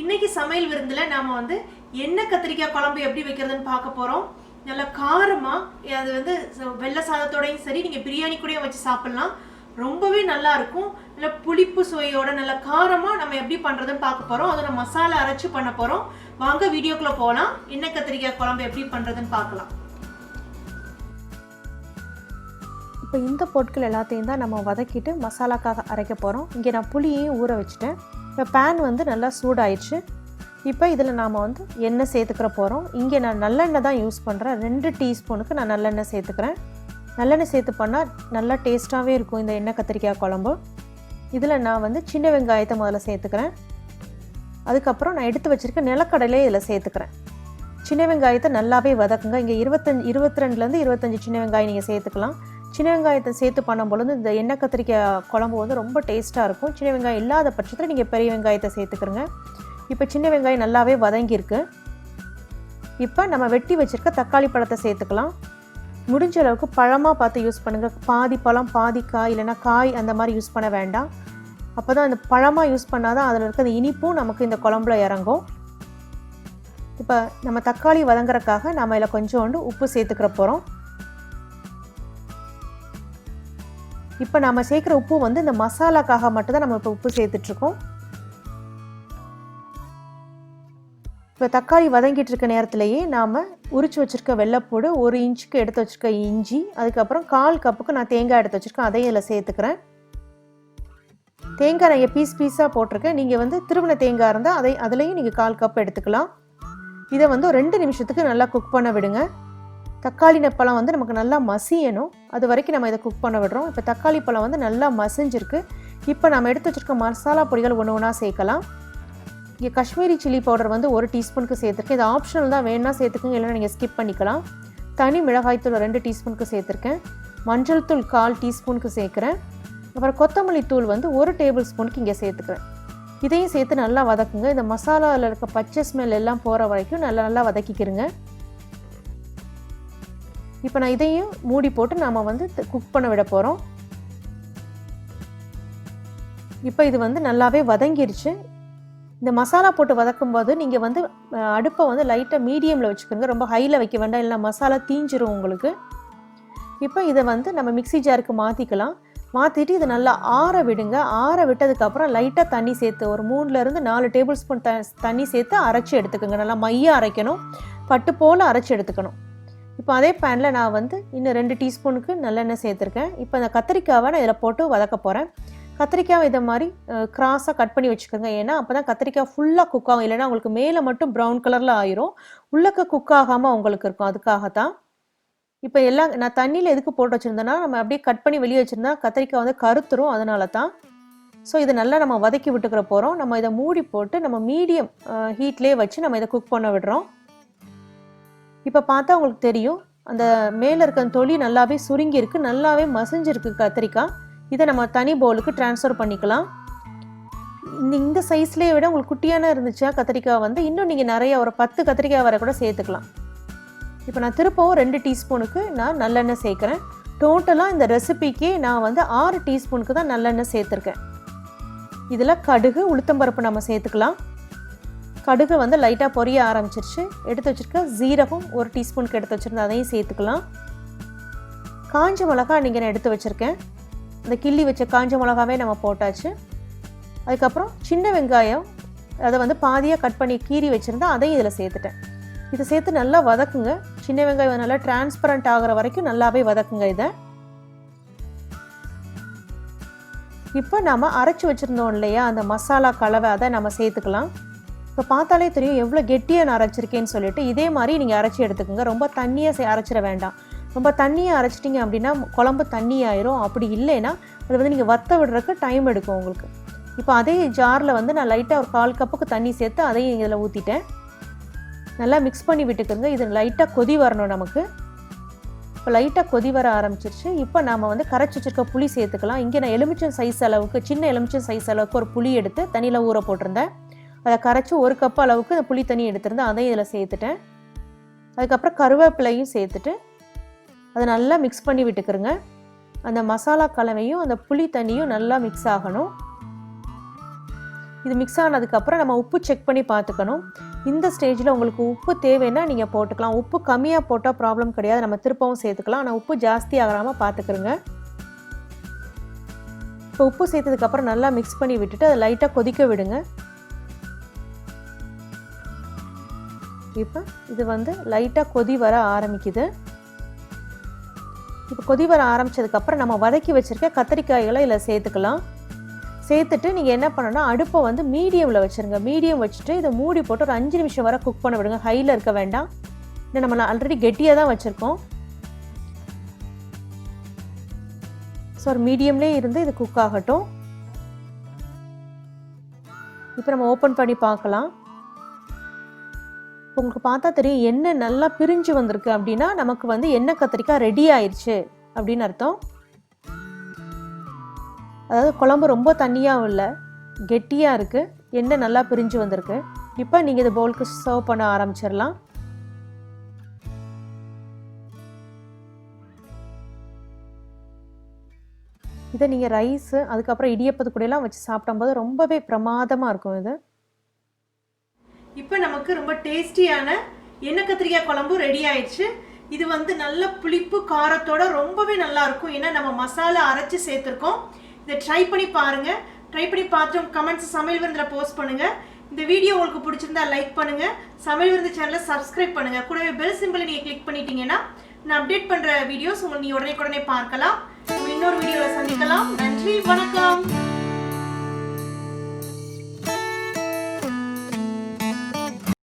இன்னைக்கு சமையல் விருந்துல நாம வந்து எண்ணெய் கத்திரிக்காய் குழம்பு எப்படி வைக்கிறதுன்னு பார்க்க போறோம். நல்ல காரமா அது வந்து வெள்ளை சாதத்தோடையும் சரி, நீங்க பிரியாணி கூடயும் வச்சு சாப்பிடலாம். ரொம்பவே நல்லா இருக்கும். நல்ல புளிப்பு சுவையோட நல்ல காரமா நம்ம எப்படி பண்றதுன்னு பார்க்க போறோம். அதோட மசாலா அரைச்சு பண்ண போறோம். வாங்க வீடியோக்குள்ள போகலாம். எண்ணெய் கத்திரிக்காய் குழம்பு எப்படி பண்றதுன்னு பார்க்கலாம். இப்போ இந்த பொருட்கள் எல்லாத்தையும் தான் நம்ம வதக்கிட்டு மசாலாக்காக அரைக்க போகிறோம். இங்கே நான் புளியையும் ஊற வச்சுட்டேன். இப்போ பேன் வந்து நல்லா சூடாயிடுச்சு. இப்போ இதில் நாம் வந்து எண்ணெய் சேர்த்துக்கிற போகிறோம். இங்கே நான் நல்லெண்ணெய் தான் யூஸ் பண்ணுறேன். 2 டீஸ்பூனுக்கு நான் நல்லெண்ணெய் சேர்த்துக்கிறேன். நல்லெண்ணெய் சேர்த்து பண்ணால் நல்லா டேஸ்ட்டாகவே இருக்கும் இந்த எண்ணெய் கத்திரிக்காய் குழம்பு. இதில் நான் வந்து சின்ன வெங்காயத்தை முதல்ல சேர்த்துக்கிறேன். அதுக்கப்புறம் நான் எடுத்து வச்சுருக்க நிலக்கடலையே இதில் சேர்த்துக்கிறேன். சின்ன வெங்காயத்தை நல்லாவே வதக்குங்க. இங்கே 22லேருந்து 25 சின்ன வெங்காயம் நீங்கள் சேர்த்துக்கலாம். சின்ன வெங்காயத்தை சேர்த்து பண்ணும்பொழுது இந்த எண்ணெய் கத்திரிக்காய் குழம்பு வந்து ரொம்ப டேஸ்ட்டாக இருக்கும். சின்ன வெங்காயம் இல்லாத பட்சத்தில் நீங்கள் பெரிய வெங்காயத்தை சேர்த்துக்கிறங்க. இப்போ சின்ன வெங்காயம் நல்லாவே வதங்கியிருக்கு. இப்போ நம்ம வெட்டி வச்சுருக்க தக்காளி பழத்தை சேர்த்துக்கலாம். முடிஞ்ச அளவுக்கு பழமாக பார்த்து யூஸ் பண்ணுங்கள். பாதி பழம் பாதி காய், இல்லைனா காய் அந்த மாதிரி யூஸ் பண்ண வேண்டாம். அப்போ தான் இந்த பழமாக யூஸ் பண்ணால் தான் அதில் இருக்க அந்த இனிப்பும் நமக்கு இந்த குழம்புல இறங்கும். இப்போ நம்ம தக்காளி வதங்குறதுக்காக நம்ம இதில் கொஞ்சோண்டு உப்பு சேர்த்துக்கிற போகிறோம். இப்போ நம்ம சேர்க்குற உப்பு வந்து இந்த மசாலாக்காக மட்டும்தான் நம்ம இப்போ உப்பு சேர்த்துட்ருக்கோம். இப்போ தக்காளி வதங்கிட்டு இருக்க நேரத்திலேயே நாம் உரிச்சு வச்சுருக்க வெள்ளைப்பூடு, 1 இன்ச்சுக்கு எடுத்து வச்சுருக்க இஞ்சி, அதுக்கப்புறம் 1/4 கப்புக்கு நான் தேங்காய் எடுத்து வச்சுருக்கேன். அதையும் இதில் சேர்த்துக்கிறேன். தேங்காய் நான் பீஸாக போட்டிருக்கேன். நீங்கள் வந்து திருவண்ண தேங்காய் இருந்தால் அதுலேயும் நீங்கள் 1/4 கப் எடுத்துக்கலாம். இதை வந்து 2 நிமிஷத்துக்கு நல்லா குக் பண்ண விடுங்க. தக்காளி பழம் வந்து நமக்கு நல்லா மசியணும். அது வரைக்கும் நம்ம இதை குக் பண்ண விடுறோம். இப்போ தக்காளி பழம் வந்து நல்லா மசிஞ்சிருக்கு. இப்போ நம்ம எடுத்து வச்சுருக்க மசாலா பொடிகள் ஒன்று ஒன்றா சேர்க்கலாம். இங்கே காஷ்மீரி சில்லி பவுடர் வந்து 1 டீஸ்பூனுக்கு சேர்த்துருக்கேன். இது ஆப்ஷனல் தான், வேணும்னா சேர்த்துக்கோங்க, இல்லைன்னா நீங்கள் ஸ்கிப் பண்ணிக்கலாம். தனி மிளகாய்த்தூள் 2 டீஸ்பூனுக்கு சேர்த்துருக்கேன். மஞ்சள் தூள் 1/4 டீஸ்பூனுக்கு சேர்க்குறேன். அப்புறம் கொத்தமல்லி தூள் வந்து 1 டேபிள் ஸ்பூனுக்கு இங்கே சேர்த்துக்கிறேன். இதையும் சேர்த்து நல்லா வதக்குங்க. இந்த மசாலாவில் இருக்க பச்சை ஸ்மெல் எல்லாம் போகிற வரைக்கும் நல்லா வதக்கிக்கிறங்க. இப்போ நான் இதையும் மூடி போட்டு நாம் வந்து குக் பண்ண விட போகிறோம். இப்போ இது வந்து நல்லாவே வதங்கிருச்சு. இந்த மசாலா போட்டு வதக்கும் போது நீங்கள் வந்து அடுப்பை வந்து லைட்டாக மீடியமில் வச்சுக்கோங்க. ரொம்ப ஹையில் வைக்க வேண்டாம், இல்லைனா மசாலா தீஞ்சிரும் உங்களுக்கு. இப்போ இதை வந்து நம்ம மிக்ஸி ஜாருக்கு மாற்றிக்கலாம். மாற்றிட்டு இதை நல்லா ஆற விடுங்க. ஆற விட்டதுக்கப்புறம் லைட்டாக தண்ணி சேர்த்து ஒரு 3லேருந்து 4 டேபிள் ஸ்பூன் தண்ணி சேர்த்து அரைச்சி எடுத்துக்கோங்க. நல்லா மையாக அரைக்கணும், பட்டு போல் அரைச்சி எடுத்துக்கணும். இப்போ அதே பேனில் நான் வந்து இன்னும் 2 டீஸ்பூனுக்கு நல்லெண்ணெய் சேர்த்துருக்கேன். இப்போ அந்த கத்திரிக்காவை நான் இதில் போட்டு வதக்க போகிறேன். கத்திரிக்காவை இதை மாதிரி கிராஸாக கட் பண்ணி வச்சுக்கோங்க. ஏன்னா அப்போ தான் கத்திரிக்காய் ஃபுல்லாக குக் ஆகும். இல்லைனா உங்களுக்கு மேலே மட்டும் ப்ரௌன் கலரில் ஆயிரும், உள்ளக்க குக் ஆகாமல் உங்களுக்கு இருக்கும். அதுக்காகத்தான் இப்போ எல்லாம் நான் தண்ணியில் எதுக்கு போட்டு வச்சுருந்தேன்னா, நம்ம அப்படியே கட் பண்ணி வெளியே வச்சுருந்தா கத்திரிக்காய் வந்து கருத்துரும். அதனால தான். ஸோ இதை நல்லா நம்ம வதக்கி விட்டுக்கிற போகிறோம். நம்ம இதை மூடி போட்டு நம்ம மீடியம் ஹீட்லேயே வச்சு நம்ம இதை குக் பண்ண விடுறோம். இப்போ பார்த்தா உங்களுக்கு தெரியும், அந்த மேலே இருக்க தொலி நல்லாவே சுருங்கி இருக்குது, நல்லாவே மசிஞ்சிருக்கு கத்திரிக்காய். இதை நம்ம தனி பவுலுக்கு ட்ரான்ஸ்ஃபர் பண்ணிக்கலாம். இந்த சைஸ்லேயே விட உங்களுக்கு குட்டியான இருந்துச்சா கத்திரிக்காய் வந்து இன்னும் நீங்கள் நிறைய ஒரு 10 கத்திரிக்காய் வரை கூட சேர்த்துக்கலாம். இப்போ நான் திருப்பவும் 2 டீஸ்பூனுக்கு நான் நல்லெண்ணெய் சேர்க்குறேன். டோட்டலாக இந்த ரெசிபிக்கு நான் வந்து 6 டீஸ்பூனுக்கு தான் நல்லெண்ணெய் சேர்த்துருக்கேன். இதில் கடுகு, உளுத்தம்பருப்பு நம்ம சேர்த்துக்கலாம். கடுகு வந்து லைட்டாக பொரிய ஆரம்பிச்சிருச்சு. எடுத்து வச்சுருக்க ஜீரகம் 1 டீஸ்பூனுக்கு எடுத்து வச்சுருந்தேன், அதையும் சேர்த்துக்கலாம். காஞ்ச மிளகா நீங்கள் நான் எடுத்து வச்சுருக்கேன். இந்த கிள்ளி வச்ச காஞ்ச மிளகாவே நம்ம போட்டாச்சு. அதுக்கப்புறம் சின்ன வெங்காயம் அதை வந்து பாதியாக கட் பண்ணி கீறி வச்சுருந்தேன், அதையும் இதில் சேர்த்துட்டேன். இதை சேர்த்து நல்லா வதக்குங்க. சின்ன வெங்காயம் நல்லா டிரான்ஸ்பரண்ட் ஆகிற வரைக்கும் நல்லாவே வதக்குங்க. இதை இப்போ நம்ம அரைச்சி வச்சுருந்தோம் இல்லையா அந்த மசாலா கலவை, அதை நம்ம சேர்த்துக்கலாம். இப்போ பார்த்தாலே தெரியும் எவ்வளோ கெட்டியாக நான் அரைச்சிருக்கேன்னு சொல்லிட்டு. இதே மாதிரி நீங்கள் அரைச்சி எடுத்துக்கோங்க. ரொம்ப தண்ணியாக அரைச்சிட வேண்டாம். ரொம்ப தண்ணியாக அரைச்சிட்டிங்க அப்படின்னா குழம்பு தண்ணி ஆயிரும். அப்படி இல்லைன்னா அது வந்து நீங்கள் வத்த விடுறதுக்கு டைம் எடுக்கும் உங்களுக்கு. இப்போ அதே ஜாரில் வந்து நான் லைட்டாக ஒரு 1/4 கப்புக்கு தண்ணி சேர்த்து அதையும் இதில் ஊற்றிட்டேன். நல்லா மிக்ஸ் பண்ணி விட்டுக்கோங்க. இது லைட்டாக கொதி வரணும் நமக்கு. இப்போ லைட்டாக கொதி வர ஆரம்பிச்சிருச்சு. இப்போ நாம் வந்து கரைச்சி வச்சுருக்க புளி சேர்த்துக்கலாம். இங்கே நான் எலுமிச்சம் சைஸ் அளவுக்கு, சின்ன எலுமிச்சம் சைஸ் அளவுக்கு ஒரு புளி எடுத்து தண்ணியில் ஊற போட்டிருந்தேன். அதை கரைச்சி 1 கப் அளவுக்கு அந்த புளி தண்ணி எடுத்திருந்தேன், அதையும் இதில் சேர்த்துட்டேன். அதுக்கப்புறம் கருவேப்பிலையும் சேர்த்துட்டு அதை நல்லா மிக்ஸ் பண்ணி விட்டுக்கிறங்க. அந்த மசாலா கலவையும் அந்த புளி தண்ணியும் நல்லா மிக்ஸ் ஆகணும். இது மிக்ஸ் ஆனதுக்கப்புறம் நம்ம உப்பு செக் பண்ணி பார்த்துக்கணும். இந்த ஸ்டேஜில் உங்களுக்கு உப்பு தேவைன்னா நீங்கள் போட்டுக்கலாம். உப்பு கம்மியாக போட்டால் ப்ராப்ளம் கிடையாது, நம்ம திருப்பவும் சேர்த்துக்கலாம். ஆனால் உப்பு ஜாஸ்தி ஆகாமல் பார்த்துக்குறங்க. இப்போ உப்பு சேர்த்ததுக்கப்புறம் நல்லா மிக்ஸ் பண்ணி விட்டுட்டு அதை லைட்டாக கொதிக்க விடுங்க. இப்போ இது வந்து லைட்டாக கொதி வர ஆரம்பிக்குது. இப்போ கொதி வர ஆரம்பித்ததுக்கப்புறம் நம்ம வதக்கி வச்சுருக்க கத்திரிக்காய்களை இதில் சேர்த்துக்கலாம். சேர்த்துட்டு நீங்கள் என்ன பண்ணணும்னா அடுப்பை வந்து மீடியமில் வச்சுருங்க. மீடியம் வச்சுட்டு இதை மூடி போட்டு ஒரு 5 நிமிஷம் வரை குக் பண்ண விடுங்க. ஹையில் இருக்க வேண்டாம். இன்னும் நம்ம ஆல்ரெடி கெட்டியாக தான் வச்சுருக்கோம். ஸோ ஒரு மீடியம்லேயே இருந்து இது குக் ஆகட்டும். இப்போ நம்ம ஓப்பன் பண்ணி பார்க்கலாம். உங்களுக்கு பார்த்தா தெரியும் எண்ணெய் நல்லா பிரிஞ்சு வந்திருக்கு அப்படின்னா நமக்கு வந்து எண்ணெய் கத்திரிக்காய் ரெடி ஆயிடுச்சு அப்படின்னு அர்த்தம். அதாவது குழம்பு ரொம்ப தண்ணியாகவும் இல்லை, கெட்டியாக இருக்குது, எண்ணெய் நல்லா பிரிஞ்சு வந்திருக்கு. இப்போ நீங்கள் இது பவுலுக்கு சர்வ் பண்ண ஆரம்பிச்சிடலாம். இதை நீங்கள் ரைஸு அதுக்கப்புறம் இடியப்பத்து கூடலாம் வச்சு சாப்பிடும்போது ரொம்பவே பிரமாதமாக இருக்கும். இது இப்போ நமக்கு ரொம்ப டேஸ்டியான எண்ணெய் கத்திரிக்காய் குழம்பு ரெடி ஆயிடுச்சு. இது வந்து நல்ல புளிப்பு காரத்தோட ரொம்பவே நல்லா இருக்கும். ஏன்னா நம்ம மசாலா அரைச்சி சேர்த்துருக்கோம். இதை ட்ரை பண்ணி பாருங்க. ட்ரை பண்ணி பார்த்து கமெண்ட்ஸ் சமையல் விருந்தில் போஸ்ட் பண்ணுங்க. இந்த வீடியோ உங்களுக்கு பிடிச்சிருந்தா லைக் பண்ணுங்க. சமையல் விருந்து சேனலை சப்ஸ்கிரைப் பண்ணுங்க. கூடவே பெல் சிம்பிளை நீங்கள் கிளிக் பண்ணிட்டீங்கன்னா நான் அப்டேட் பண்ணுற வீடியோஸ் உங்களுக்கு நீ உடனே பார்க்கலாம். இன்னொரு வீடியோவில் சந்திக்கலாம். நன்றி, வணக்கம்.